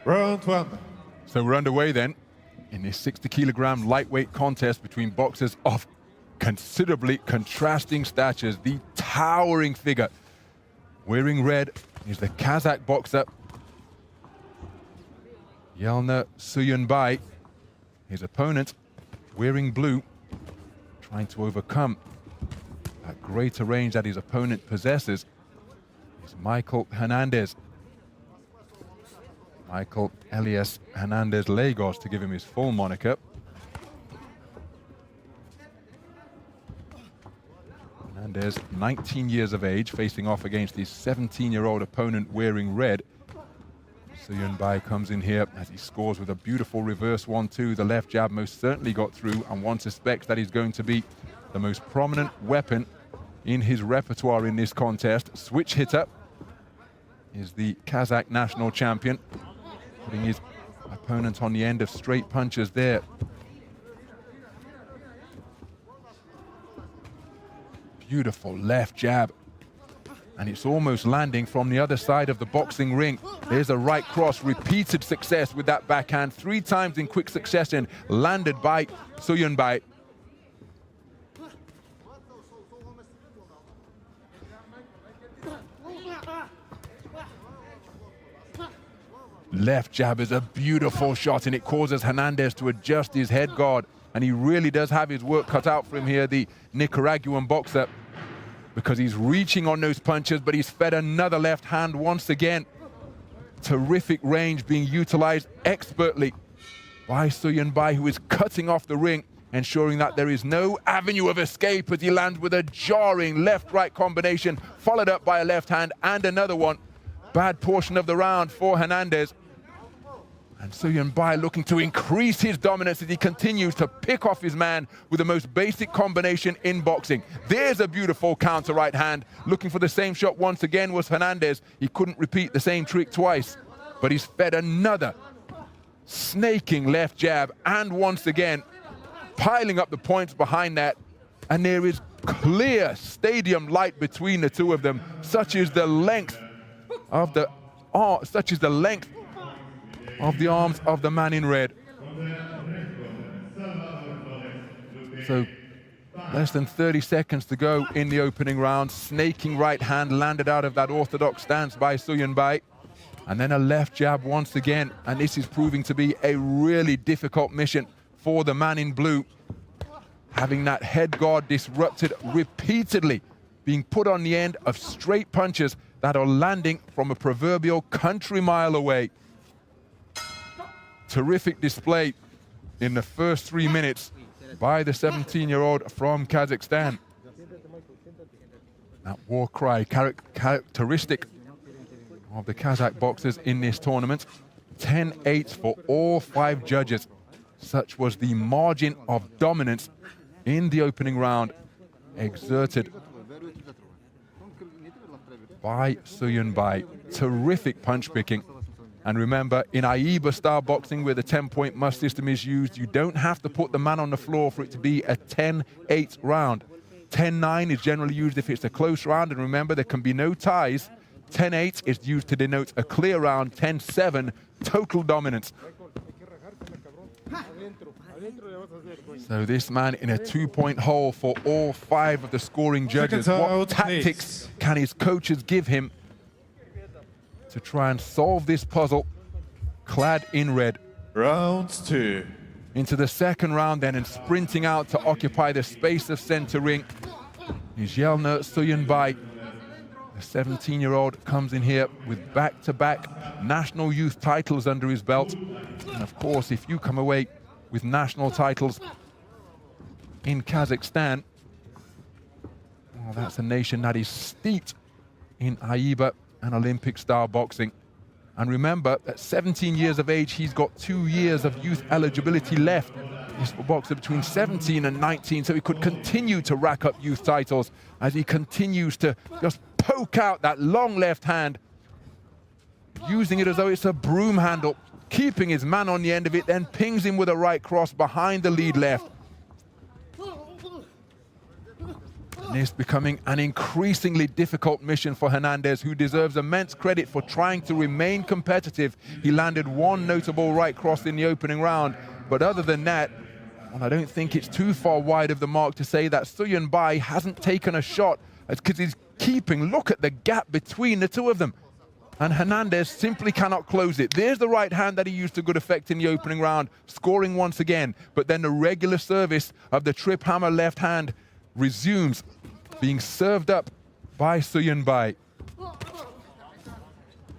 Round one. So we're underway then in this 60-kilogram lightweight contest between boxers of considerably contrasting statures. The towering figure wearing red is the Kazakh boxer Yelnur Suyunbay. His opponent wearing blue, trying to overcome that greater range that his opponent possesses, is Michael Hernandez. Michael Elias Hernandez Lagos, to give him his full moniker. Hernandez, 19 years of age, facing off against his 17-year-old opponent wearing red. Suyunbay comes in here as he scores with a beautiful reverse 1-2. The left jab most certainly got through, and one suspects that he's going to be the most prominent weapon in his repertoire in this contest. Switch hitter is the Kazakh national champion, putting his opponent on the end of straight punches there. Beautiful left jab, and it's almost landing from the other side of the boxing ring. There's a right cross, repeated success with that backhand, 3 times in quick succession, landed by Suyunbay. Left jab is a beautiful shot, and it causes Hernandez to adjust his head guard, and he really does have his work cut out for him here, the Nicaraguan boxer, because he's reaching on those punches, but he's fed another left hand once again. Terrific range being utilized expertly by Suyunbay, who is cutting off the ring, ensuring that there is no avenue of escape as he lands with a jarring left-right combination, followed up by a left hand and another one. Bad portion of the round for Hernandez. And Suyunbay looking to increase his dominance as he continues to pick off his man with the most basic combination in boxing. There's a beautiful counter right hand. Looking for the same shot once again was Hernandez. He couldn't repeat the same trick twice, but he's fed another snaking left jab, and once again piling up the points behind that. And there is clear stadium light between the two of them. Such is the length of the arms of the man in red. So less than 30 seconds to go in the opening round. Snaking right hand landed out of that orthodox stance by Suyunbay. And then a left jab once again. And this is proving to be a really difficult mission for the man in blue. Having that head guard disrupted repeatedly, being put on the end of straight punches that are landing from a proverbial country mile away. Terrific display in the first 3 minutes by the 17-year-old from Kazakhstan. That war cry, characteristic of the Kazakh boxers in this tournament. 10-8 for all 5 judges. Such was the margin of dominance in the opening round exerted by Suyunbay. Terrific punch picking. And remember, in AIBA style boxing, where the 10-point must system is used, you don't have to put the man on the floor for it to be a 10-8 round. 10-9 is generally used if it's a close round, and remember, there can be no ties. 10-8 is used to denote a clear round. 10-7, total dominance. So this man in a 2-point hole for all 5 of the scoring judges. What tactics can his coaches give him to try and solve this puzzle, clad in red? Round 2. Into the second round then, and sprinting out to occupy the space of center ring is Yelnur Suyunbay. The 17-year-old comes in here with back-to-back national youth titles under his belt. And of course, if you come away with national titles in Kazakhstan, well, that's a nation that is steeped in AIBA and Olympic-style boxing. And remember, at 17 years of age, he's got 2 years of youth eligibility left. He's a boxer between 17 and 19, so he could continue to rack up youth titles as he continues to just poke out that long left hand, using it as though it's a broom handle, keeping his man on the end of it, then pings him with a right cross behind the lead left. This becoming an increasingly difficult mission for Hernandez, who deserves immense credit for trying to remain competitive. He landed one notable right cross in the opening round, but other than that, well, I don't think it's too far wide of the mark to say that Suyunbay hasn't taken a shot, because he's keeping, look at the gap between the two of them. And Hernandez simply cannot close it. There's the right hand that he used to good effect in the opening round, scoring once again. But then the regular service of the trip hammer left hand resumes, being served up by Suyunbay.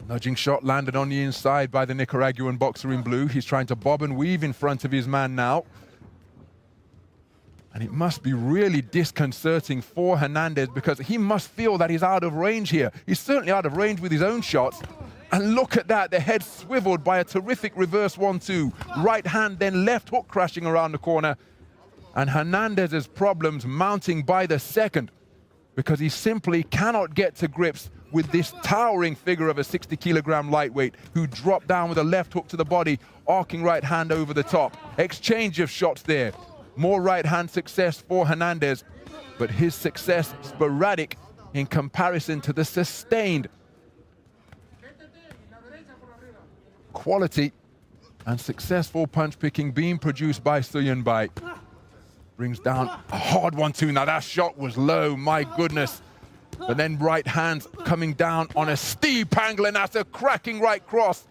Nudging shot landed on the inside by the Nicaraguan boxer in blue. He's trying to bob and weave in front of his man now. And it must be really disconcerting for Hernandez, because he must feel that he's out of range here. He's certainly out of range with his own shots. And look at that, the head swiveled by a terrific reverse 1-2. Right hand, then left hook crashing around the corner. And Hernandez's problems mounting by the second, because he simply cannot get to grips with this towering figure of a 60-kilogram lightweight who dropped down with a left hook to the body, arcing right hand over the top. Exchange of shots there. More right-hand success for Hernandez, but his success sporadic in comparison to the sustained quality and successful punch-picking being produced by Suyunbay. Brings down a hard 1-2. Now that shot was low, my goodness. But then right hands coming down on a steep angle, and that's a cracking right cross.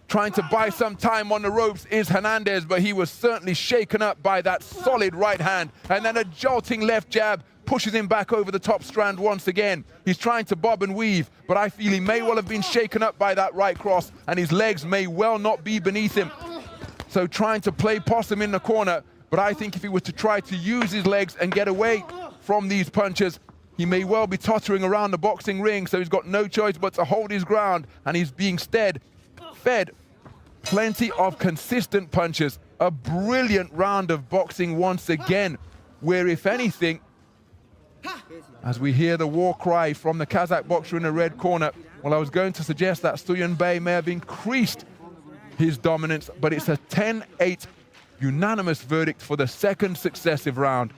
Trying to buy some time on the ropes is Hernandez, but he was certainly shaken up by that solid right hand. And then a jolting left jab pushes him back over the top strand once again. He's trying to bob and weave, but I feel he may well have been shaken up by that right cross, and his legs may well not be beneath him. So trying to play possum in the corner, but I think if he was to try to use his legs and get away from these punches, he may well be tottering around the boxing ring, so he's got no choice but to hold his ground, and he's being fed plenty of consistent punches. A brilliant round of boxing once again, where if anything, as we hear the war cry from the Kazakh boxer in the red corner, well, I was going to suggest that Suyunbay may have increased his dominance, but it's a 10-8 unanimous verdict for the second successive round.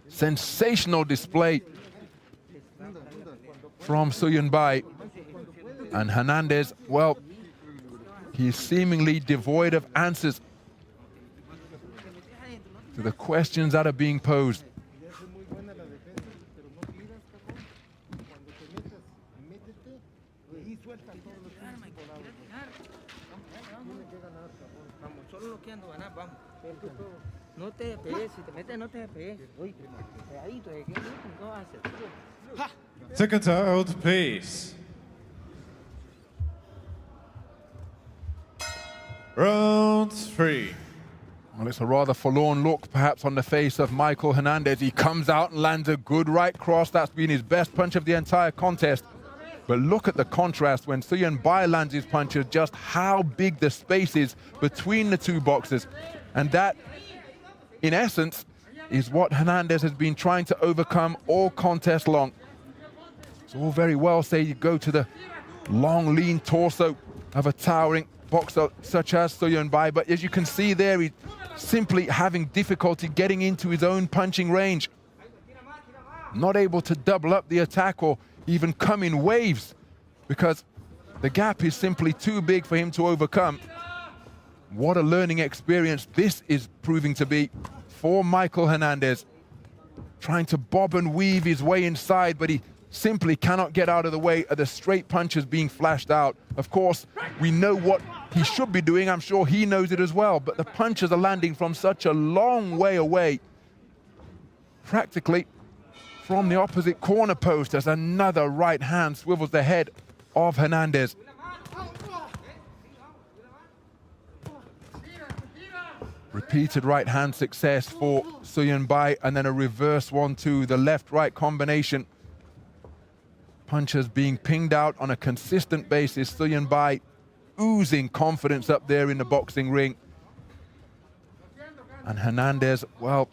Sensational display from Suyunbay. And Hernandez, well, he's seemingly devoid of answers to the questions that are being posed. Second out, please. Round 3. Well, it's a rather forlorn look, perhaps, on the face of Michael Hernandez. He comes out and lands a good right cross. That's been his best punch of the entire contest. But look at the contrast when Suyunbay lands his punches, just how big the space is between the two boxers. And that, in essence, is what Hernandez has been trying to overcome all contest long. It's all very well, say, you go to the long, lean torso of a towering boxer such as Suyunbay, but as you can see there, he's simply having difficulty getting into his own punching range. Not able to double up the attack or even come in waves, because the gap is simply too big for him to overcome. What a learning experience this is proving to be for Michael Hernandez. Trying to bob and weave his way inside, but he simply cannot get out of the way of the straight punches being flashed out. Of course, we know what he should be doing. I'm sure he knows it as well, but the punches are landing from such a long way away, practically from the opposite corner post, as another right hand swivels the head of Hernandez. Repeated right hand success for Suyunbay, and then a reverse 1-2, the left-right combination. Punches being pinged out on a consistent basis. Suyunbay oozing confidence up there in the boxing ring. And Hernandez, well,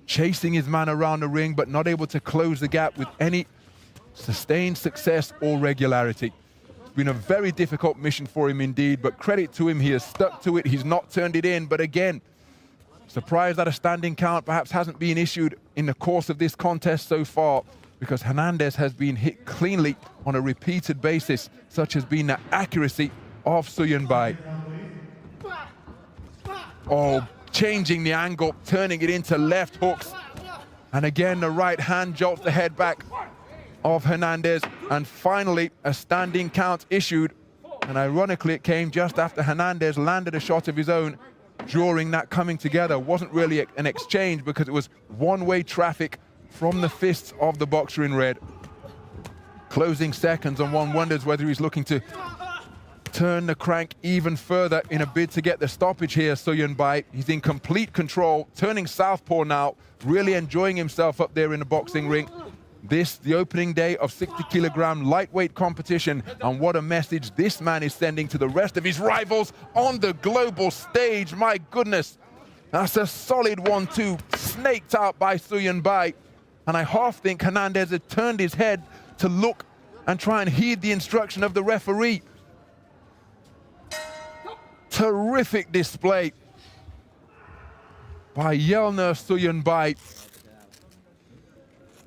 chasing his man around the ring, but not able to close the gap with any sustained success or regularity. It's been a very difficult mission for him indeed, but credit to him, he has stuck to it. He's not turned it in, but again, Surprised that a standing count perhaps hasn't been issued in the course of this contest so far, because Hernandez has been hit cleanly on a repeated basis. Such has been the accuracy of Suyunbay. Oh, changing the angle, turning it into left hooks. And again, the right hand jolts the head back of Hernandez. And finally, a standing count issued. And ironically, it came just after Hernandez landed a shot of his own. During that coming together, wasn't really an exchange because it was one-way traffic from the fists of the boxer in red. Closing seconds, and one wonders whether he's looking to turn the crank even further in a bid to get the stoppage here. Suyunbay, he's in complete control, turning southpaw now, really enjoying himself up there in the boxing ring. This, the opening day of 60-kilogram lightweight competition, and what a message this man is sending to the rest of his rivals on the global stage. My goodness, that's a solid 1-2, snaked out by Suyunbay. And I half think Hernandez had turned his head to look and try and heed the instruction of the referee. Terrific display by Yelnur Suyunbay.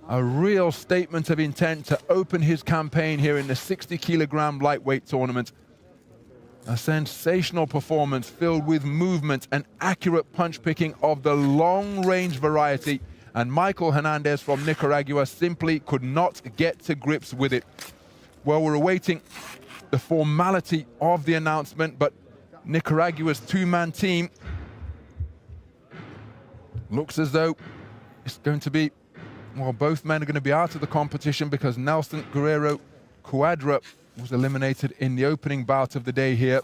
A real statement of intent to open his campaign here in the 60-kilogram lightweight tournament. A sensational performance filled with movement and accurate punch-picking of the long-range variety. And Michael Hernandez from Nicaragua simply could not get to grips with it. Well, we're awaiting the formality of the announcement, but Nicaragua's two-man team looks as though it's going to be, well, both men are going to be out of the competition because Nelson Guerrero Cuadra was eliminated in the opening bout of the day here.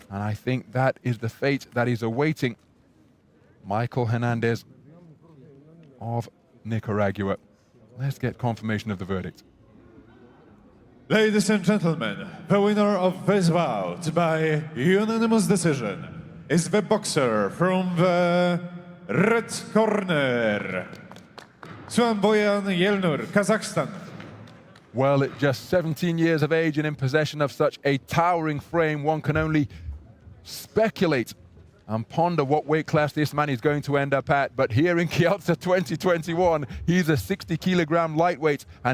And I think that is the fate that is awaiting Michael Hernandez of Nicaragua. Let's get confirmation of the verdict. Ladies and gentlemen, the winner of this bout by unanimous decision is the boxer from the red corner, Suyunbay Yelnur, Kazakhstan. Well, at just 17 years of age and in possession of such a towering frame, one can only speculate and ponder what weight class this man is going to end up at. But here in Kielce 2021, he's a 60-kilogram lightweight, and